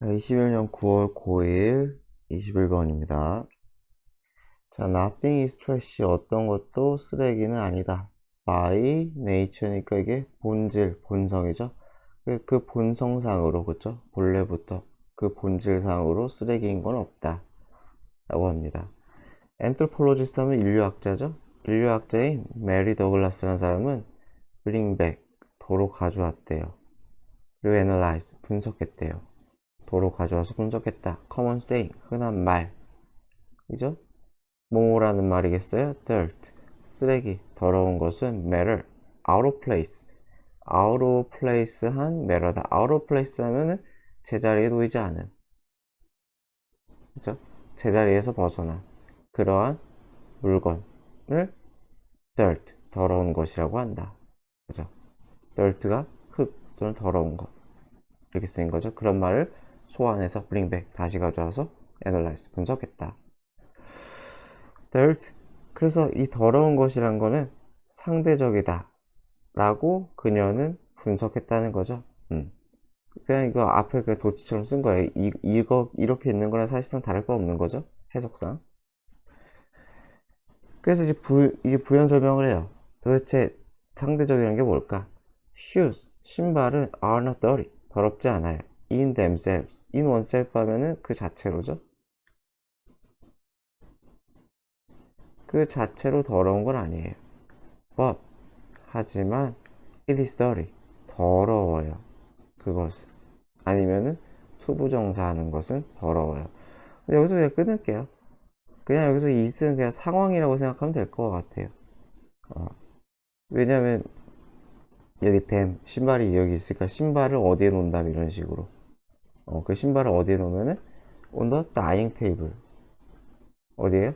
21년 9월 9일 21번입니다. 자, nothing is trash. 어떤 것도 쓰레기는 아니다. by nature니까 이게 본질, 본성이죠. 그 본성상으로, 그쵸? 본래부터 그 본질상으로 쓰레기인 건 없다. 라고 합니다. anthropologist 하면 인류학자죠? 인류학자인 메리 더글라스라는 사람은 bring back, 도로 가져왔대요. 그리고 analyze, 분석했대요. 도로 가져와서 분석했다. common saying, 흔한 말. 이죠? 뭐뭐라는 말이겠어요? dirt, 쓰레기, 더러운 것은 matter, out of place. out of place 한 matter다. out of place 하면은 제자리에 놓이지 않은. 그죠? 제자리에서 벗어난 그러한 물건을 dirt, 더러운 것이라고 한다. 그죠? dirt가 흙 또는 더러운 것. 이렇게 쓰인 거죠. 그런 말을 소환해서 bring back, 다시 가져와서 analyze, 분석했다. dirt. 그래서 이 더러운 것이란 거는 상대적이다 라고 그녀는 분석했다는 거죠. 그냥 이거 앞에 그 도치처럼 쓴 거예요. 이거 이렇게 있는 거랑 사실상 다를 거 없는 거죠. 해석상. 그래서 이제 부연 설명을 해요. 도대체 상대적이라는 게 뭘까? shoes, 신발은 are not dirty, 더럽지 않아요. in themselves, in oneself 하면은 그 자체로죠. 그 자체로 더러운 건 아니에요. but, 하지만 it is dirty, 더러워요. 그것은. 아니면은 투부정사하는 것은 더러워요. 근데 여기서 그냥 끊을게요. 그냥 여기서 it은 그냥 상황이라고 생각하면 될 것 같아요. 왜냐면 여기 신발이 여기 있으니까 신발을 어디에 놓는다 이런 식으로. 그 신발을 어디에 놓으면은 on the dining table. 어디에요?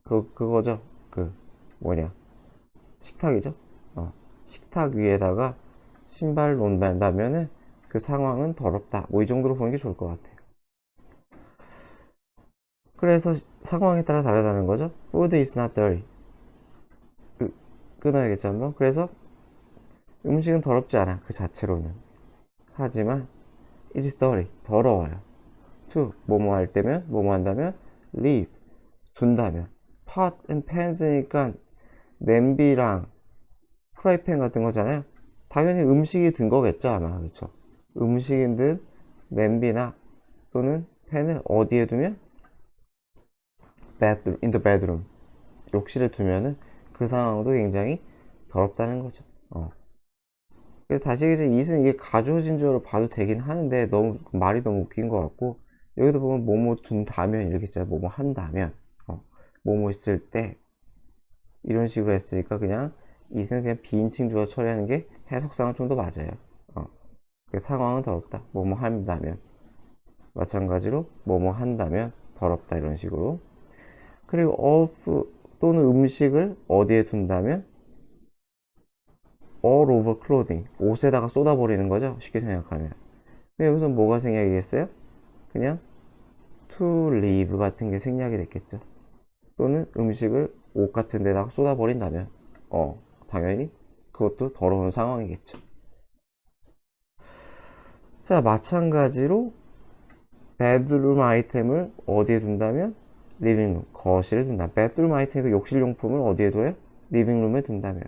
그거죠. 그 뭐냐, 식탁이죠. 식탁 위에다가 신발 놓는다면은 그 상황은 더럽다. 뭐 이 정도로 보는 게 좋을 것 같아요. 그래서 상황에 따라 다르다는 거죠. Food is not dirty. 끊어야겠죠 한번. 그래서 음식은 더럽지 않아 그 자체로는. 하지만 it is dirty, 더러워요. to, 뭐뭐 할 때면, 뭐뭐 한다면, leave, 둔다면. pot and pans니까 냄비랑 프라이팬 같은 거잖아요. 당연히 음식이 든 거겠죠 아마. 그렇죠? 음식인 듯 냄비나 또는 팬을 어디에 두면 bedroom, in the bedroom, 욕실에 두면은 그 상황도 굉장히 더럽다는 거죠. 그래서 다시 이제 it은 이게 가주어진 주어로 봐도 되긴 하는데 너무 말이 너무 웃긴 것 같고, 여기도 보면 뭐뭐 둔다면 이렇게 있잖아요. 뭐뭐 한다면, 뭐뭐 있을 때 이런 식으로 했으니까 그냥 it은 그냥 비인칭 주어 처리하는 게 해석상은 좀 더 맞아요. 그 상황은 더럽다. 뭐뭐 한다면, 마찬가지로 뭐뭐 한다면 더럽다 이런 식으로. 그리고 of 또는 음식을 어디에 둔다면 all over clothing, 옷에다가 쏟아버리는 거죠. 쉽게 생각하면. 근데 여기서 뭐가 생략이겠어요? 그냥 to leave 같은 게 생략이 됐겠죠. 또는 음식을 옷 같은 데다가 쏟아버린다면 당연히 그것도 더러운 상황이겠죠. 자, 마찬가지로 bedroom 아이템을 어디에 둔다면 리빙룸, 거실에 둔다. bedroom 아이템, 욕실용품을 어디에 둬요? 리빙룸에 둔다면.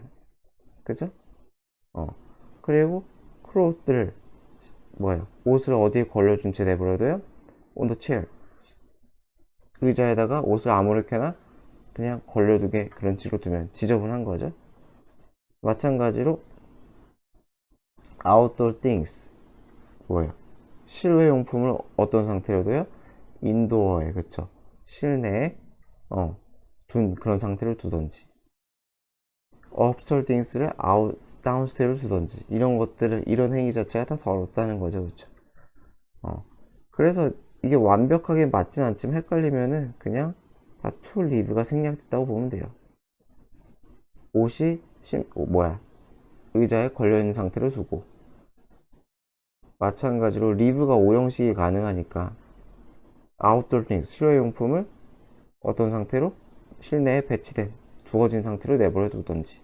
그죠? 그리고 clothes를, 뭐예요? 옷을 어디에 걸려준 채 내버려둬요? on the chair, 의자에다가 옷을 아무렇게나 그냥 걸려두게 그런 식으로 두면 지저분한 거죠. 마찬가지로 outdoor things, 뭐예요? 실외 용품을 어떤 상태로 둬요? 인도어에, 그쵸? 실내에 둔 그런 상태로 두던지, upstairs things를 downstairs로 두던지, 이런 것들을, 이런 행위 자체가 다 더럽다는 거죠. 그쵸? 그래서 이게 완벽하게 맞진 않지만 헷갈리면은 그냥 다 to leave가 생략됐다고 보면 돼요. 옷이 의자에 걸려있는 상태로 두고, 마찬가지로 leave가 오형식이 가능하니까 outdoor things, 실외용품을 어떤 상태로? 실내에 배치된, 두어진 상태로 내버려 두던지.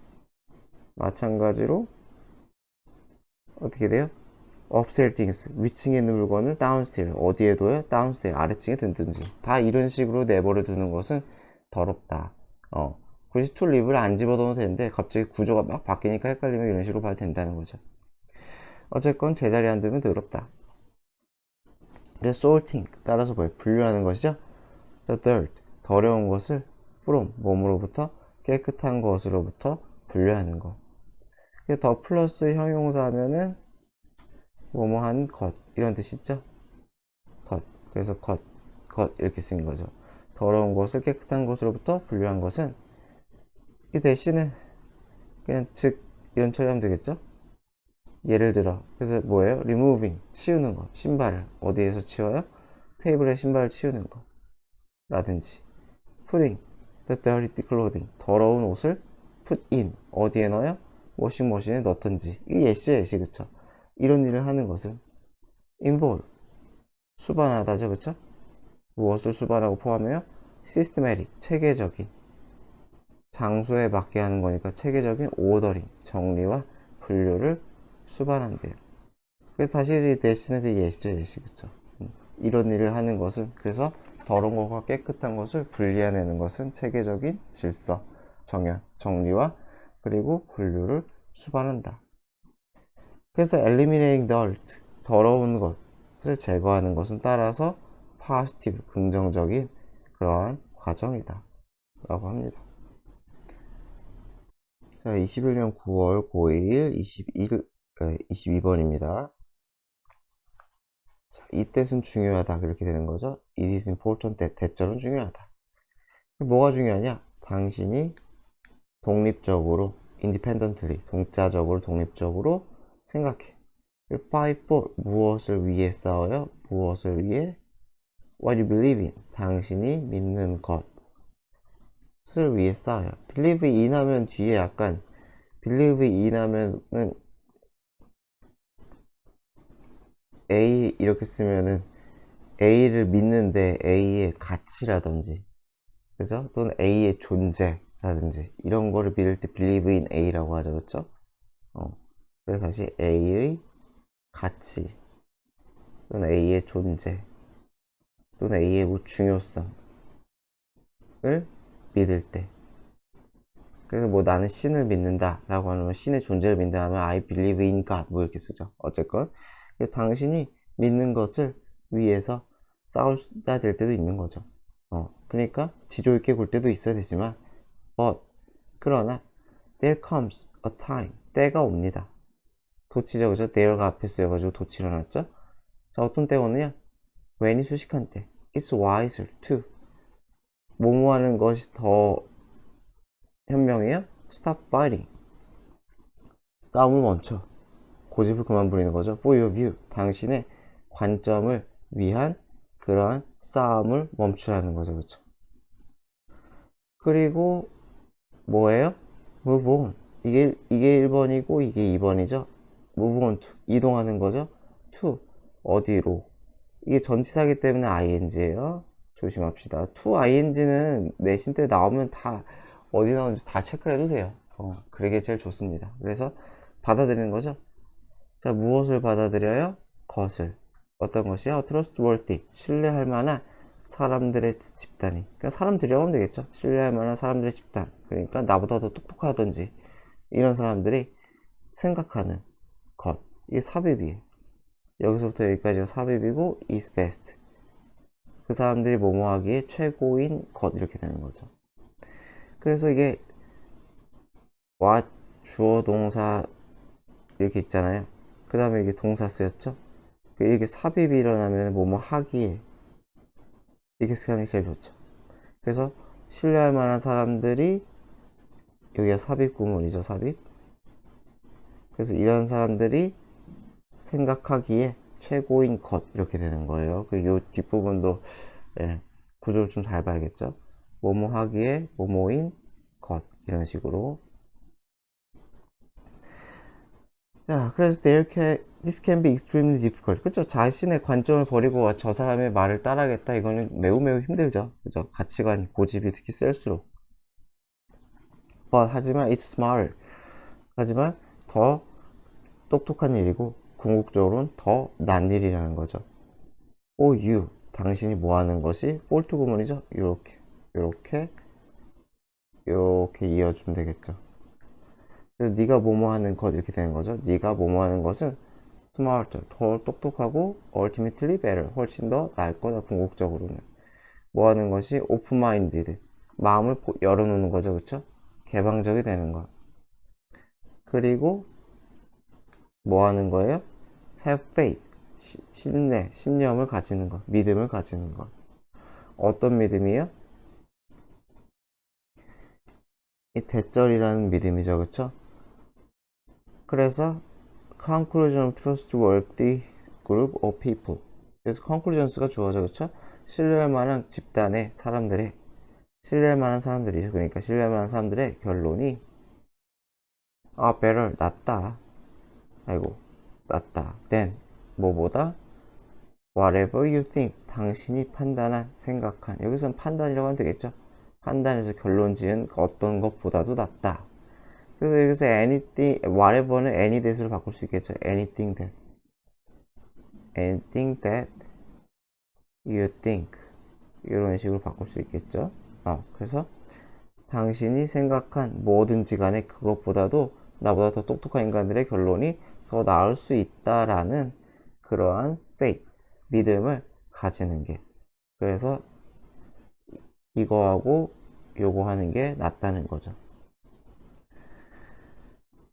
마찬가지로 어떻게 돼요? upstairs things, 위층에 있는 물건을 downstairs, 어디에 둬요? downstairs, 아래층에 든든지. 다 이런 식으로 내버려 두는 것은 더럽다. 굳이 to leave를 안 집어넣어도 되는데 갑자기 구조가 막 바뀌니까 헷갈리면 이런 식으로 봐도 된다는 거죠. 어쨌건 제자리에 안 두면 더럽다. sorting, 따라서 뭐예요? 분류하는 것이죠. the dirt, 더러운 것을 from, 몸으로부터 깨끗한 것으로부터 분류하는 거. 더 플러스 형용사 하면은 뭐뭐한 것 이런 뜻이 있죠. 것, 그래서 것 이렇게 쓰는 거죠. 더러운 것을 깨끗한 것으로부터 분류한 것은 이 대신에 그냥 즉 이런 처리하면 되겠죠. 예를 들어 그래서 뭐예요? removing, 치우는 거. 신발을 어디에서 치워요? 테이블에 신발을 치우는 거 라든지 putting the dirty clothing, 더러운 옷을 put in, 어디에 넣어요? 워싱머신에 넣던지. 이게 예시 그쵸? 이런 일을 하는 것은 involve, 수반하다죠 그쵸? 무엇을 수반하고 포함해요? systematic, 체계적인, 장소에 맞게 하는 거니까 체계적인 ordering, 정리와 분류를 수반한대요. 그래서 다시 이제 대신에 되게 예시 그쵸? 이런 일을 하는 것은, 그래서 더러운 것과 깨끗한 것을 분리해내는 것은 체계적인 질서, 정리와 그리고 분류를 수반한다. 그래서 eliminating dirt, 더러운 것을 제거하는 것은 따라서 positive, 긍정적인 그러한 과정이다 라고 합니다. 자, 21년 9월 고1 22번입니다. 자, 이 뜻은 중요하다 그렇게 되는 거죠. It is important that, 대절은 중요하다. 뭐가 중요하냐? 당신이 독립적으로 independently, 동자적으로 독립적으로 생각해. fight for, 무엇을 위해 싸워요? 무엇을 위해? What you believe in, 당신이 믿는 것을 위해 싸워요. believe in 하면 뒤에 약간 believe in 하면은 A 이렇게 쓰면은 A를 믿는데 A의 가치라든지, 그죠? 또는 A의 존재라든지 이런 거를 믿을 때 believe in A라고 하죠, 그렇죠? 그래서 다시 A의 가치 또는 A의 존재 또는 A의 뭐 중요성을 믿을 때, 그래서 뭐 나는 신을 믿는다 라고 하면 신의 존재를 믿는다 하면 I believe in God 뭐 이렇게 쓰죠. 어쨌건 당신이 믿는 것을 위해서 싸워야 될 때도 있는 거죠. 그러니까 지조 있게 굴 때도 있어야 되지만 but, 그러나 there comes a time, 때가 옵니다. 도치죠, 그죠? there가 앞에 쓰여가지고 도치를 놨죠. 자, 어떤 때가 오느냐? when이 수식한 때. it's wiser to, 뭐뭐 하는 것이 더 현명해요? stop fighting, 싸움을 멈춰, 고집을 그만 부리는 거죠. for your view, 당신의 관점을 위한 그러한 싸움을 멈추라는 거죠, 그렇죠? 그리고 뭐예요? move on, 이게 1번이고 이게 2번이죠. move on to, 이동하는 거죠. to, 어디로? 이게 전치사기 때문에 ing예요. 조심합시다. to ing는 내신 때 나오면 다 어디 나오는지 다 체크를 해도 돼요. 그게 제일 좋습니다. 그래서 받아들이는 거죠. 자, 무엇을 받아들여요? 것을. 어떤 것이요? trustworthy, 신뢰할 만한 사람들의 집단이. 그러니까 사람들이라고 하면 되겠죠. 신뢰할 만한 사람들의 집단. 그러니까 나보다 더 똑똑하든지 이런 사람들이 생각하는 것. 이게 삽입이에요. 여기서부터 여기까지가 삽입이고 is best. 그 사람들이 뭐뭐 하기에 최고인 것 이렇게 되는 거죠. 그래서 이게 what, 주어, 동사 이렇게 있잖아요. 그 다음에 이게 동사 쓰였죠. 이게 삽입이 일어나면 뭐뭐 하기에 이렇게 쓰는 게 제일 좋죠. 그래서 신뢰할 만한 사람들이, 여기가 삽입 구문이죠, 삽입. 그래서 이런 사람들이 생각하기에 최고인 것 이렇게 되는 거예요. 요 뒷부분도 구조를 좀 잘 봐야겠죠. 뭐뭐 하기에 뭐뭐인 것 이런 식으로. 자, 그래서 this can be extremely difficult. 그쵸? 자신의 관점을 버리고 저 사람의 말을 따라하겠다. 이거는 매우 힘들죠. 그죠? 가치관, 고집이 특히 셀수록. 하지만 it's smart. 하지만 더 똑똑한 일이고 궁극적으로는 더 난 일이라는 거죠. for you, 당신이 뭐 하는 것이 폴트 구문이죠. 요렇게 이어주면 되겠죠. 그래서 네가 뭐뭐 하는 것 이렇게 되는 거죠. 네가 뭐뭐 하는 것은 smarter, 더 똑똑하고 ultimately better, 훨씬 더 나을 거다. 궁극적으로는 뭐 하는 것이 open-minded, 마음을 열어놓는 거죠. 그쵸? 개방적이 되는 것. 그리고 뭐 하는 거예요? have faith, 신념을 가지는 것, 믿음을 가지는 것. 어떤 믿음이에요? 이 대절이라는 믿음이죠. 그쵸? 그래서 conclusion of trustworthy group of people. 그래서 conclusions가 주어져. 그쵸? 신뢰할 만한 집단의 사람들의, 신뢰할 만한 사람들이죠. 그러니까 신뢰할 만한 사람들의 결론이 better, 낫다. 아이고, 낫다. than, 뭐보다 whatever you think, 당신이 판단한, 생각한. 여기서는 판단이라고 하면 되겠죠. 판단해서 결론 지은 어떤 것보다도 낫다. 그래서 여기서 anything, whatever는 any that으로 바꿀 수 있겠죠. anything that. anything that you think. 이런 식으로 바꿀 수 있겠죠. 그래서 당신이 생각한 뭐든지 간에 그것보다도 나보다 더 똑똑한 인간들의 결론이 더 나을 수 있다라는 그러한 faith, 믿음을 가지는 게. 그래서 이거하고 요거 하는 게 낫다는 거죠.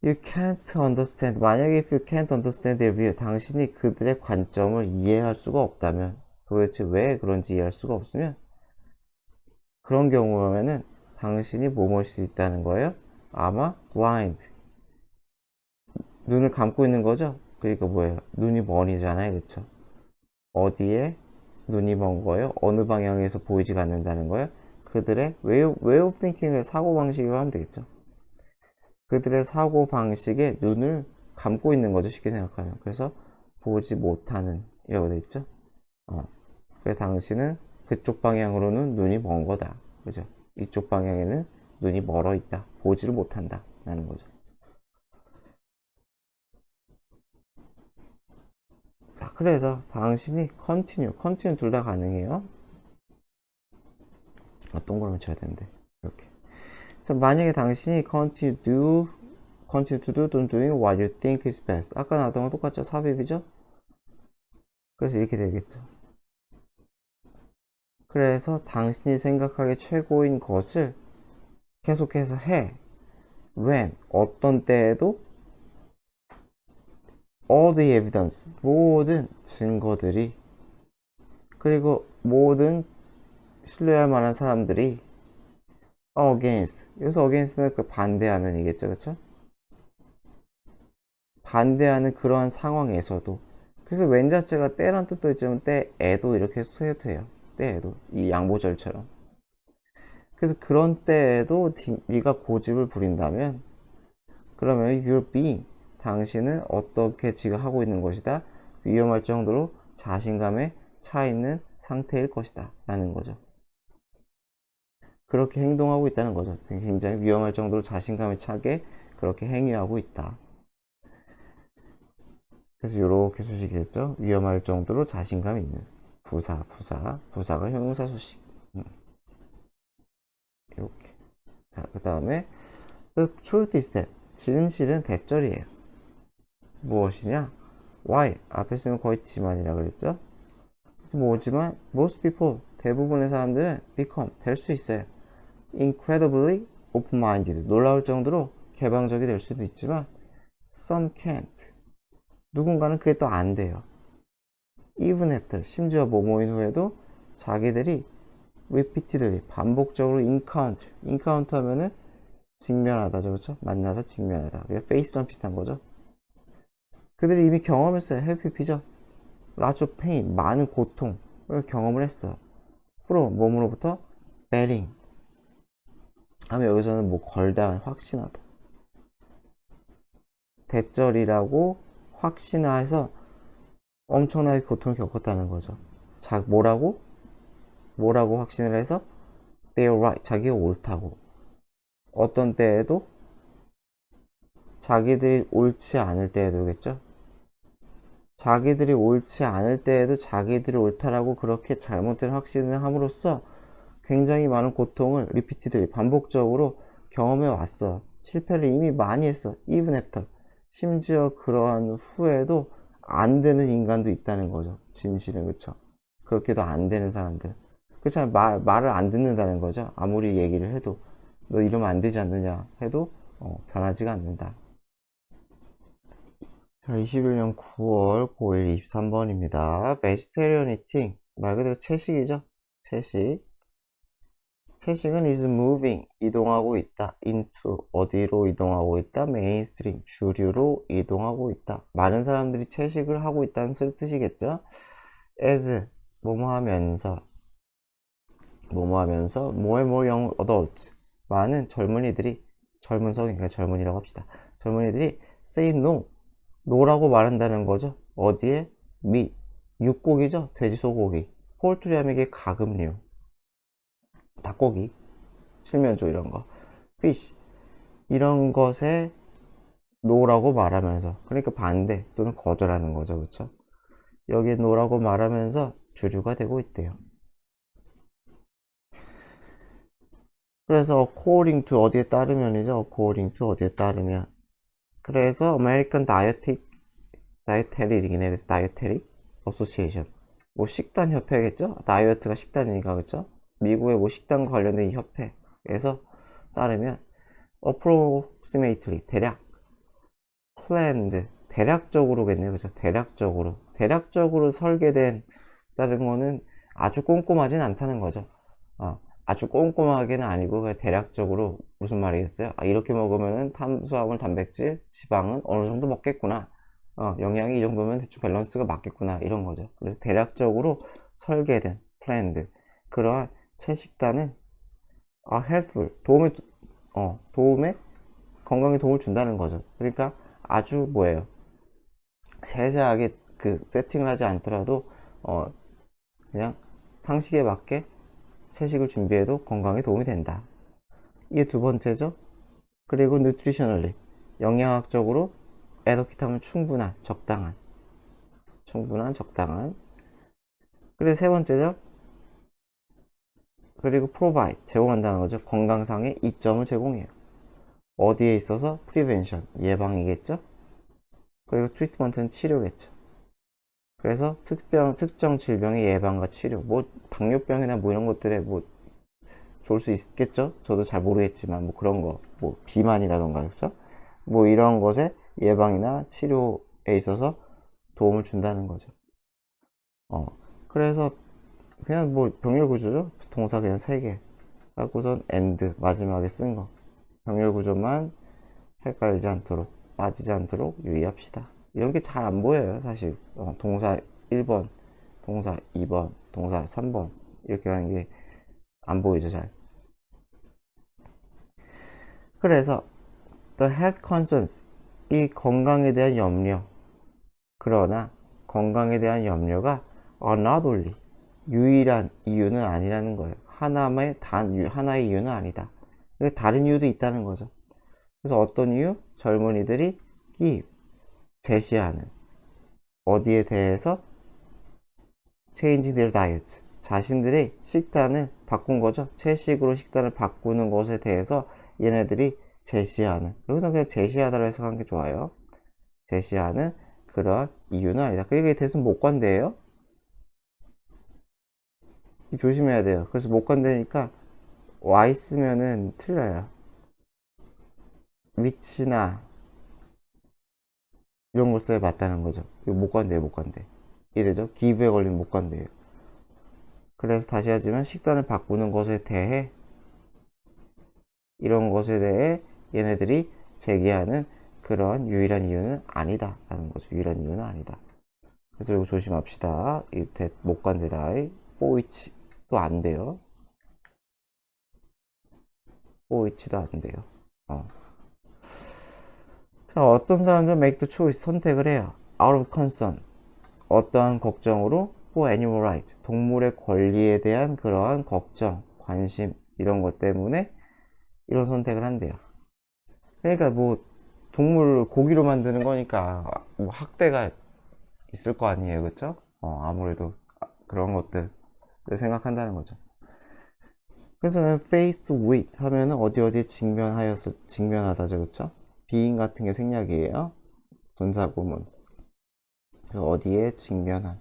You can't understand. 만약에 if you can't understand their view, 당신이 그들의 관점을 이해할 수가 없다면, 도대체 왜 그런지 이해할 수가 없으면, 그런 경우라면은 당신이 뭐뭐일 수 있다는 거예요? 아마 blind. 눈을 감고 있는 거죠? 그러니까 뭐예요? 눈이 머니잖아요. 그쵸? 어디에 눈이 먼 거예요? 어느 방향에서 보이지가 않는다는 거예요? 그들의 way of thinking을 사고방식으로 하면 되겠죠. 그들의 사고방식에 눈을 감고 있는 거죠. 쉽게 생각하면. 그래서 보지 못하는 이라고 돼 있죠. 그래서 당신은 그쪽 방향으로는 눈이 먼 거다. 그죠? 이쪽 방향에는 눈이 멀어 있다. 보지를 못한다. 라는 거죠. 자, 그래서 당신이 continue 둘 다 가능해요. 어떤 걸 맞춰야 되는데. 이렇게. 자, 만약에 당신이 continue to do, don't doing what you think is best. 아까 나왔던 건 똑같죠? 삽입이죠? 그래서 이렇게 되겠죠. 그래서 당신이 생각하기에 최고인 것을 계속해서 해. when, 어떤 때에도 all the evidence, 모든 증거들이, 그리고 모든 신뢰할 만한 사람들이 against, 여기서 against는 그 반대하는 이겠죠. 그쵸? 반대하는 그러한 상황에서도. 그래서 when 자체가 때란 뜻도 있지만 때에도 이렇게 해도 돼요. 때에도. 이 양보절처럼. 그래서 그런 때에도 네가 고집을 부린다면 그러면 you're being, 당신은 어떻게 지금 하고 있는 것이다. 위험할 정도로 자신감에 차 있는 상태일 것이다. 라는 거죠. 그렇게 행동하고 있다는 거죠. 굉장히 위험할 정도로 자신감에 차게 그렇게 행위하고 있다. 그래서 이렇게 수식이 됐죠. 위험할 정도로 자신감이 있는. 부사가 형용사 수식. 이렇게. 자, 그 다음에 the truth is that, 진실은 대절이에요. 무엇이냐? why, 앞에 쓰면 거의 지만이라 그랬죠. 뭐지만 most people, 대부분의 사람들은 become, 될 수 있어요. incredibly open-minded, 놀라울 정도로 개방적이 될 수도 있지만 some can't, 누군가는 그게 또 안 돼요. even after, 심지어 뭐뭐인 후에도 자기들이 repeatedly, 반복적으로 encounter 하면은 직면하다죠. 그렇죠? 만나다, 직면하다. 그게 face랑 비슷한 거죠. 그들이 이미 경험했어요. 해피피죠. lots of pain, 많은 고통을 경험을 했어. from, 몸으로부터 bearing 하면 여기서는 뭐 걸다, 확신하다. 대절이라고 확신해서 엄청나게 고통을 겪었다는 거죠. 자, 뭐라고 확신을 해서 they're right, 자기가 옳다고. 어떤 때에도 자기들이 옳지 않을 때에도겠죠. 자기들이 옳지 않을 때에도 자기들이 옳다라고 그렇게 잘못된 확신을 함으로써 굉장히 많은 고통을 리피티드리 반복적으로 경험해 왔어. 실패를 이미 많이 했어. even after. 심지어 그러한 후에도 안 되는 인간도 있다는 거죠. 진실은. 그쵸? 그렇게도 안 되는 사람들. 그렇잖아. 말을 안 듣는다는 거죠. 아무리 얘기를 해도 너 이러면 안 되지 않느냐 해도 변하지가 않는다. 자, 21년 9월 9일 23번입니다. vegetarian eating. 말 그대로 채식이죠. 채식. 채식은 is moving. 이동하고 있다. into. 어디로 이동하고 있다. mainstream. 주류로 이동하고 있다. 많은 사람들이 채식을 하고 있다는 뜻이겠죠. as. 뭐뭐 하면서. 뭐뭐 하면서. more and more young adults. 많은 젊은이들이, 젊은 성인, 그러니까 젊은이라고 합시다. 젊은이들이 say no. 노라고 말한다는 거죠. 어디에? 미. 육고기죠. 돼지 소고기. 포울트리 하면 이게 가금류. 닭고기. 칠면조 이런 거. fish. 이런 것에 노라고 말하면서. 그러니까 반대 또는 거절하는 거죠. 그쵸? 여기에 노라고 말하면서 주류가 되고 있대요. 그래서 according to 어디에 따르면이죠. according to 어디에 따르면. 그래서 American Dietary 그래서 Dietary Association. 뭐 식단 협회겠죠? 다이어트가 식단이니까 그쵸? 미국의 뭐 식단과 관련된 이 협회에서 따르면 approximately 대략 planned 대략적으로겠네요. 그죠? 대략적으로 설계된 다른 거는 아주 꼼꼼하진 않다는 거죠. 아주 꼼꼼하게는 아니고 그냥 대략적으로 무슨 말이겠어요? 이렇게 먹으면은 탄수화물, 단백질, 지방은 어느 정도 먹겠구나. 영양이 이 정도면 대충 밸런스가 맞겠구나. 이런 거죠. 그래서 대략적으로 설계된 플랜드 그러한 채식단은 helpful 도움에 건강에 도움을 준다는 거죠. 그러니까 아주 뭐예요? 세세하게 그 세팅을 하지 않더라도 그냥 상식에 맞게 채식을 준비해도 건강에 도움이 된다. 이게 두 번째죠. 그리고 nutritionally 영양학적으로 adequate하면 적당한. 그리고 세 번째죠. 그리고 provide 제공한다는 거죠. 건강상의 이점을 제공해요. 어디에 있어서 prevention 예방이겠죠. 그리고 treatment는 치료겠죠. 그래서 특정 질병의 예방과 치료, 뭐 당뇨병이나 뭐 이런 것들에 뭐 좋을 수 있겠죠. 저도 잘 모르겠지만 뭐 그런 거, 뭐 비만이라던가 그렇죠. 뭐 이런 것의 예방이나 치료에 있어서 도움을 준다는 거죠. 그래서 그냥 뭐 병렬 구조죠. 동사 그냥 세 개. 하고선 and 마지막에 쓴 거. 병렬 구조만 헷갈리지 않도록 빠지지 않도록 유의합시다. 이런 게 잘 안 보여요 사실. 동사 1번 동사 2번 동사 3번 이렇게 하는 게 안 보이죠 잘. 그래서 the health concerns 이 건강에 대한 염려 그러나 건강에 대한 염려가 are not only 유일한 이유는 아니라는 거예요. 하나의 이유는 아니다. 다른 이유도 있다는 거죠. 그래서 어떤 이유? 젊은이들이 제시하는 어디에 대해서 change their diet 자신들의 식단을 바꾼 거죠. 채식으로 식단을 바꾸는 것에 대해서 얘네들이 제시하는 여기서 그냥 제시하다로 해석하는 게 좋아요. 제시하는 그런 이유는 아니다. 그게 대신 목관대예요. 조심해야 돼요. 그래서 목관대니까 와 있으면은 틀려요. 위치나 이런 걸 써야 맞다는 거죠. 이거 목관대예요, 목관대. 이래죠? 기브에 걸린 목관대예요. 그래서 다시 하지만 식단을 바꾸는 것에 대해 이런 것에 대해 얘네들이 제기하는 그런 유일한 이유는 아니다 라는 거죠. 유일한 이유는 아니다. 그래서 이거 조심합시다. 이 목관대다이 포이치 또 안 돼요. 포이치도 안 돼요. 자, 어떤 사람들은 make the choice 선택을 해요. out of concern 어떠한 걱정으로 for animal rights 동물의 권리에 대한 그러한 걱정, 관심 이런 것 때문에 이런 선택을 한대요. 그러니까 뭐 동물 고기로 만드는 거니까 뭐 학대가 있을 거 아니에요, 그쵸? 아무래도 그런 것들을 생각한다는 거죠. 그래서 faced with 하면은 어디에 직면하다죠, 그쵸? being 같은 게 생략이에요. 분사구문. 어디에 직면한.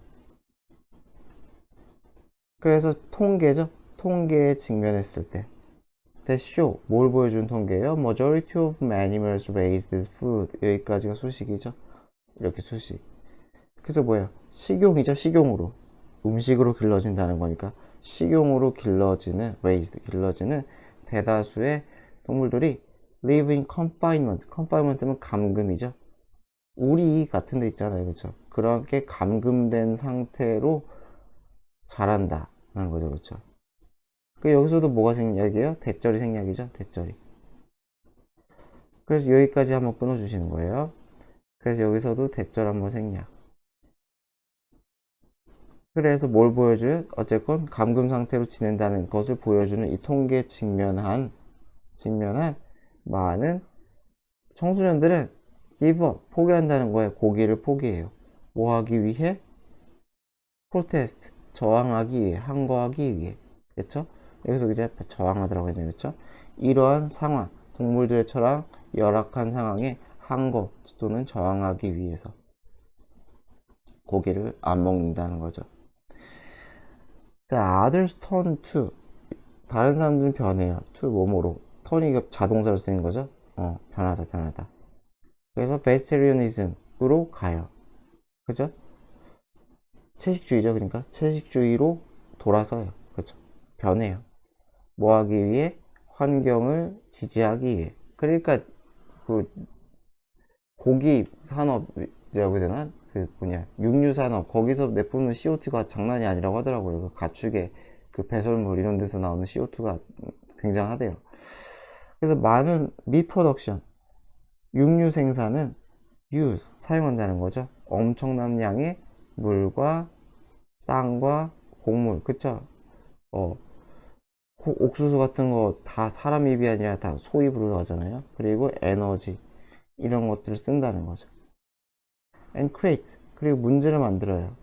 그래서 통계죠. 통계에 직면했을 때. That show. 뭘 보여준 통계예요? Majority of animals raised as food. 여기까지가 수식이죠. 이렇게 수식. 그래서 뭐예요? 식용이죠. 식용으로. 음식으로 길러진다는 거니까. 식용으로 길러지는, raised, 길러지는 대다수의 동물들이 live in confinement. confinement는 감금이죠. 우리 같은 데 있잖아요. 그렇죠? 그렇게 감금된 상태로 자란다. 라는 거죠. 그렇죠? 그 여기서도 뭐가 생략이에요? 대절이 생략이죠. 대절이. 그래서 여기까지 한번 끊어주시는 거예요. 그래서 여기서도 대절 한번 생략. 그래서 뭘 보여줘요? 어쨌건 감금 상태로 지낸다는 것을 보여주는 이 통계에 직면한 많은 청소년들은 give up, 포기한다는 거예요. 고기를 포기해요. 뭐 하기 위해? protest, 저항하기 위해, 항거하기 위해. 그렇죠? 여기서 이제 저항하더라고 했네요. 그렇죠? 이러한 상황, 동물들의 처랑 열악한 상황에 항거 또는 저항하기 위해서 고기를 안 먹는다는 거죠. 자, others turn to. 다른 사람들은 변해요. to 뭐뭐로. 턴이 자동사로 쓰인 거죠. 변하다. 그래서 vegetarianism으로 가요. 그죠? 채식주의죠. 그러니까 채식주의로 돌아서요. 그죠? 변해요. 뭐 하기 위해? 환경을 지지하기 위해. 그러니까 그 고기 산업이라고 해야 되나? 그 뭐냐 육류 산업 거기서 내뿜는 CO2가 장난이 아니라고 하더라고요. 그 가축의 그 배설물 이런 데서 나오는 CO2가 굉장하대요. 그래서 많은 미프로덕션 육류 생산은 use 사용한다는 거죠. 엄청난 양의 물과 땅과 곡물 그쵸? 어 옥수수 같은 거 다 사람 입이 아니라 다 소입으로 하잖아요. 그리고 에너지 이런 것들을 쓴다는 거죠. and create 그리고 문제를 만들어요.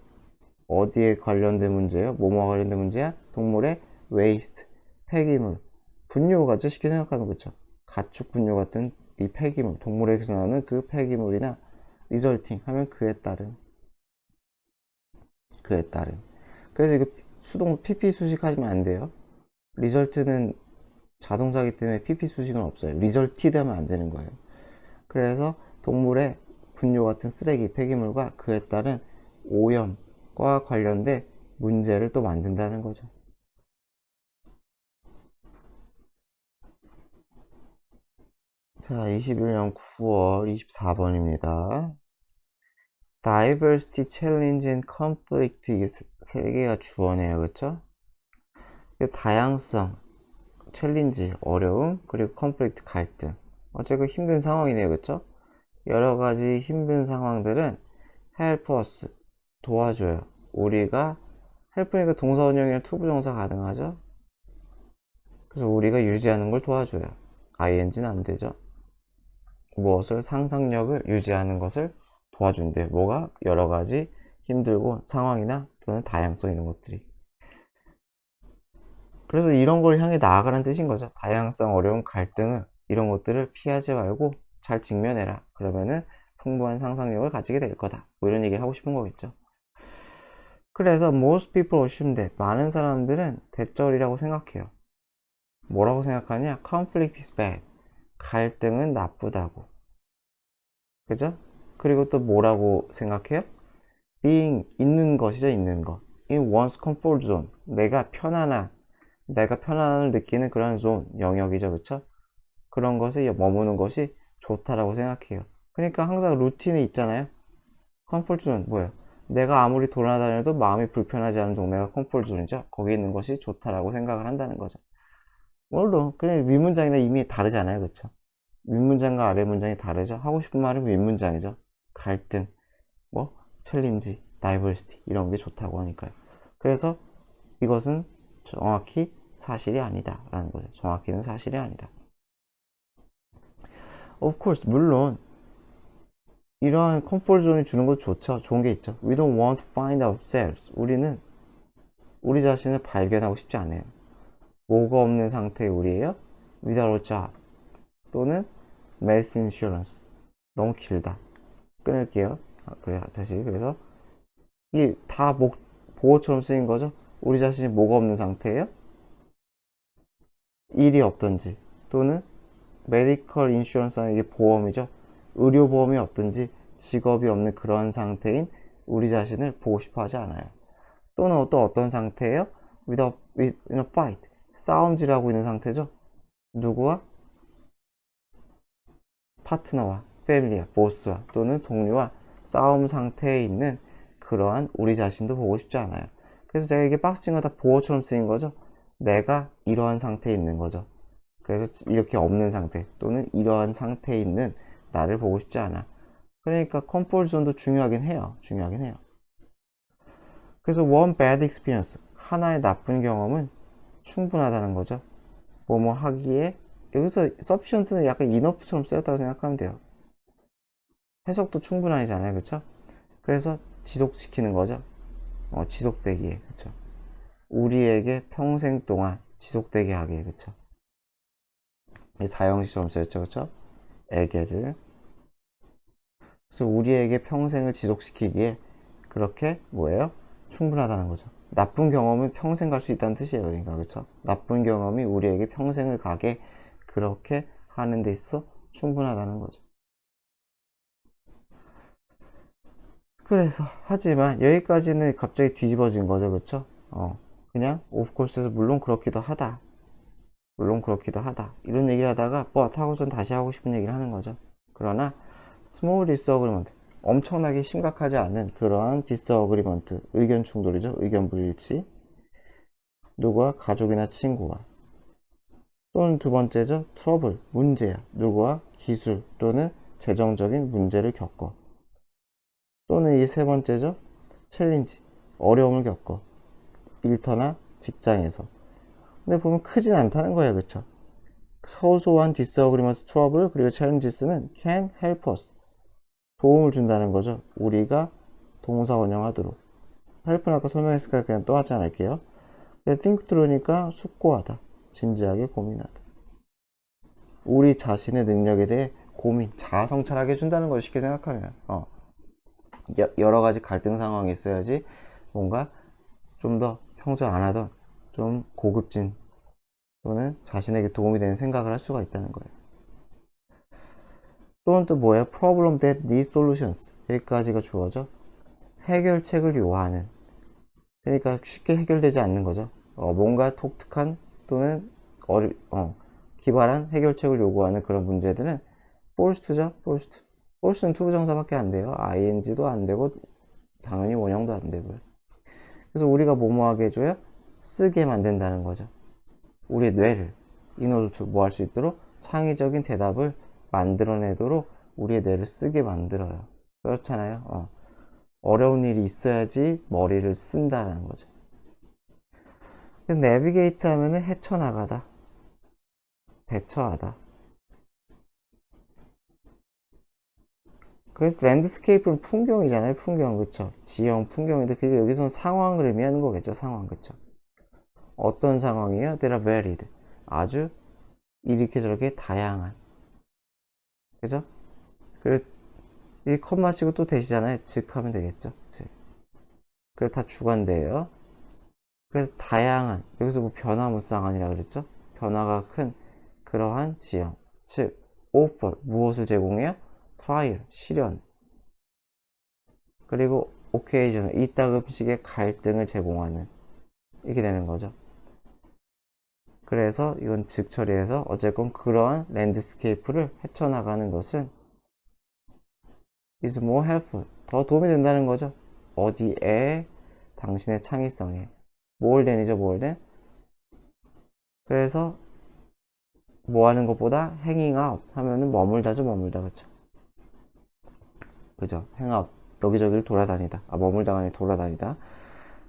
어디에 관련된 문제예요? 뭐뭐와 관련된 문제야? 동물의 waste 폐기물 분뇨가죠. 쉽게 생각하면 그렇죠. 가축 분뇨 같은 이 폐기물 동물에게서 나오는 그 폐기물이나 resulting 하면 그에 따른 그래서 이거 수동 pp 수식하시면 안 돼요. result는 자동사기 때문에 pp 수식은 없어요. resulted 하면 안 되는 거예요. 그래서 동물의 분뇨 같은 쓰레기 폐기물과 그에 따른 오염과 관련된 문제를 또 만든다는 거죠. 자, 21년 9월 24번입니다. Diversity, Challenge and Conflict 이게 세 개가 주어네요. 그쵸? 다양성, 챌린지, 어려움, 그리고 conflict, 갈등. 어쨌든 힘든 상황이네요. 그쵸? 여러 가지 힘든 상황들은 help us, 도와줘요. 우리가 help니까 동사 원형이랑 투부정사 가능하죠? 그래서 우리가 유지하는 걸 도와줘요. ing는 안 되죠. 무엇을 상상력을 유지하는 것을 도와준대요. 뭐가? 여러 가지 힘들고 상황이나 또는 다양성 이런 것들이. 그래서 이런 걸 향해 나아가는 뜻인 거죠. 다양성, 어려움, 갈등을 이런 것들을 피하지 말고 잘 직면해라. 그러면은 풍부한 상상력을 가지게 될 거다. 뭐 이런 얘기를 하고 싶은 거겠죠. 그래서 most people assume that 많은 사람들은 대절이라고 생각해요. 뭐라고 생각하냐? conflict is bad. 갈등은 나쁘다고. 그죠? 그리고 또 뭐라고 생각해요? being 있는 것이죠, 있는 것. in one's comfort zone. 내가 편안함을 느끼는 그런 zone, 영역이죠, 그쵸? 그런 것에 머무는 것이 좋다라고 생각해요. 그러니까 항상 루틴이 있잖아요. 컴포트 존 뭐예요? 내가 아무리 돌아다녀도 마음이 불편하지 않은 동네가 컴포트 존이죠. 거기 있는 것이 좋다라고 생각을 한다는 거죠. 물론 그냥 윗문장이나 이미 다르잖아요, 그쵸? 윗문장과 아래 문장이 다르죠. 하고 싶은 말은 윗문장이죠. 갈등, 뭐 챌린지, 다이버시티 이런 게 좋다고 하니까요. 그래서 이것은 정확히 사실이 아니다 라는 거죠. 정확히는 사실이 아니다. Of course, 물론 이러한 컴포트 존이 주는 것도 좋죠. 좋은 게 있죠. We don't want to find ourselves. 우리는 우리 자신을 발견하고 싶지 않아요. 뭐가 없는 상태의 우리예요? Without a job 또는 mass insurance. 너무 길다. 끊을게요. 그래 다시 그래서 이게 다 보호처럼 쓰인 거죠. 우리 자신이 뭐가 없는 상태예요? 일이 없든지 또는 메디컬 인슈런스는 이게 보험이죠. 의료보험이 없든지 직업이 없는 그런 상태인 우리 자신을 보고 싶어 하지 않아요. 또는 또 어떤 상태예요? with in a fight. 싸움질하고 있는 상태죠. 누구와? 파트너와, 패밀리와, 보스와 또는 동료와 싸움 상태에 있는 그러한 우리 자신도 보고 싶지 않아요. 그래서 제가 이게 박스가 다 보호처럼 쓰인 거죠. 내가 이러한 상태에 있는 거죠. 그래서 이렇게 없는 상태 또는 이러한 상태에 있는 나를 보고 싶지 않아. 그러니까 컴포트 존도 중요하긴 해요. 중요하긴 해요. 그래서 one bad experience, 하나의 나쁜 경험은 충분하다는 거죠. 뭐뭐 하기에 여기서 sufficient는 약간 enough처럼 쓰였다고 생각하면 돼요. 해석도 충분하잖아요, 그쵸? 그래서 지속시키는 거죠. 지속되기에, 그쵸? 우리에게 평생 동안 지속되게 하기에, 그쵸? 사형식처럼 쓰였죠, 그쵸? 에게를. 그래서 우리에게 평생을 지속시키기에 그렇게 뭐예요? 충분하다는 거죠. 나쁜 경험은 평생 갈 수 있다는 뜻이에요, 그러니까, 그쵸? 나쁜 경험이 우리에게 평생을 가게 그렇게 하는 데 있어 충분하다는 거죠. 그래서 하지만 여기까지는 갑자기 뒤집어진 거죠, 그쵸? 그냥 of course에서 물론 그렇기도 하다, 물론 그렇기도 하다 이런 얘기를 하다가 하고선 다시 하고 싶은 얘기를 하는 거죠. 그러나 small disagreement, 엄청나게 심각하지 않은 그러한 disagreement, 의견 충돌이죠. 의견 불일치. 누구와? 가족이나 친구와. 또는 두 번째죠. trouble, 문제야. 누구와? 기술 또는 재정적인 문제를 겪어. 또는 이 세 번째죠. 챌린지, 어려움을 겪어. 일터나 직장에서. 근데 보면 크진 않다는 거예요, 그쵸? 소소한 disagreement, trouble, 그리고 challenges는 can help us, 도움을 준다는 거죠. 우리가 동사 원형하도록. help는 아까 설명했으니까 그냥 또 하지 않을게요. think through니까 숙고하다, 진지하게 고민하다. 우리 자신의 능력에 대해 고민, 자아 성찰하게 해준다는 걸 쉽게 생각하면 여러 가지 갈등 상황이 있어야지 뭔가 좀 더 평소 안 하던 좀 고급진 또는 자신에게 도움이 되는 생각을 할 수가 있다는 거예요. 또는 또 뭐예요? problem that need solutions. 여기까지가 주어져. 해결책을 요하는. 그러니까 쉽게 해결되지 않는 거죠. 뭔가 독특한 또는 기발한 해결책을 요구하는 그런 문제들은 forced to죠. forced. force는 투부정사밖에 안 돼요. ing도 안 되고 당연히 원형도 안 되고요. 그래서 우리가 뭐뭐하게 해줘요? 쓰게 만든다는 거죠. 우리의 뇌를 인어도 뭐 할 수 있도록 창의적인 대답을 만들어내도록 우리의 뇌를 쓰게 만들어요. 그렇잖아요. 어려운 일이 있어야지 머리를 쓴다는 거죠. 그래서 내비게이트 하면은 헤쳐나가다, 대처하다. 그래서 랜드스케이프는 풍경이잖아요. 풍경, 그쵸? 지형, 풍경인데 그게 여기서는 상황을 의미하는 거겠죠. 상황, 그쵸? 어떤 상황이에요? They are varied. 아주 이렇게 저렇게 다양한. 그죠? 그리고 이 컷 마치고 또 되시잖아요. 즉 하면 되겠죠. 즉. 그래서 다 주관대예요. 그래서 다양한, 여기서 뭐 변화무쌍한이라 그랬죠? 변화가 큰 그러한 지형. 즉 offer, 무엇을 제공해요? trial, 실현. 그리고 occasion, 이따금씩의 갈등을 제공하는. 이렇게 되는 거죠. 그래서 이건 즉 처리해서 어쨌건 그러한 랜드스케이프를 헤쳐나가는 것은 is more helpful, 더 도움이 된다는 거죠. 어디에? 당신의 창의성에. more than이죠, more than. 그래서 뭐 하는 것보다 hanging out 하면은 머물다죠, 머물다. 그쵸? 그죠? hang out, 여기저기를 돌아다니다. 머물다가 아니라 돌아다니다.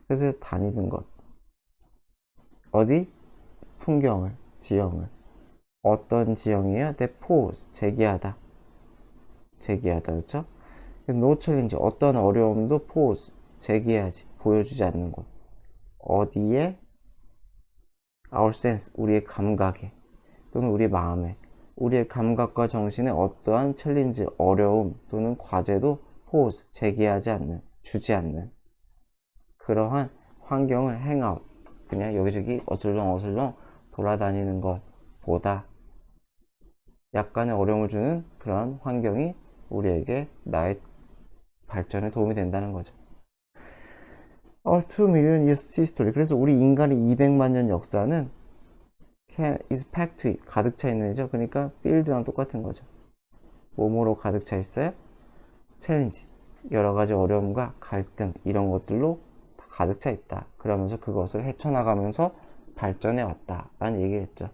그래서 다니는 것. 어디? 풍경을, 지형을. 어떤 지형이에요? 내 pose, 제기하다. 제기하다, 그쵸? no challenge, 어떤 어려움도 pose, 제기하지, 보여주지 않는 것. 어디에? our sense, 우리의 감각에, 또는 우리 마음에, 우리의 감각과 정신에 어떠한 챌린지, 어려움 또는 과제도 pose, 제기하지 않는, 주지 않는 그러한 환경을 행아웃, 그냥 여기저기 어슬렁어슬렁 돌아다니는 것보다 약간의 어려움을 주는 그런 환경이 우리에게 나의 발전에 도움이 된다는 거죠. Our 2 million years history. 그래서 우리 인간의 200만 년 역사는 is packed with, 가득 차 있는 이죠. 그러니까 field랑 똑같은 거죠. 몸으로 가득 차 있어요. 챌린지, 여러 가지 어려움과 갈등 이런 것들로 가득 차 있다. 그러면서 그것을 헤쳐나가면서 발전해 왔다 라는 얘기를 했죠.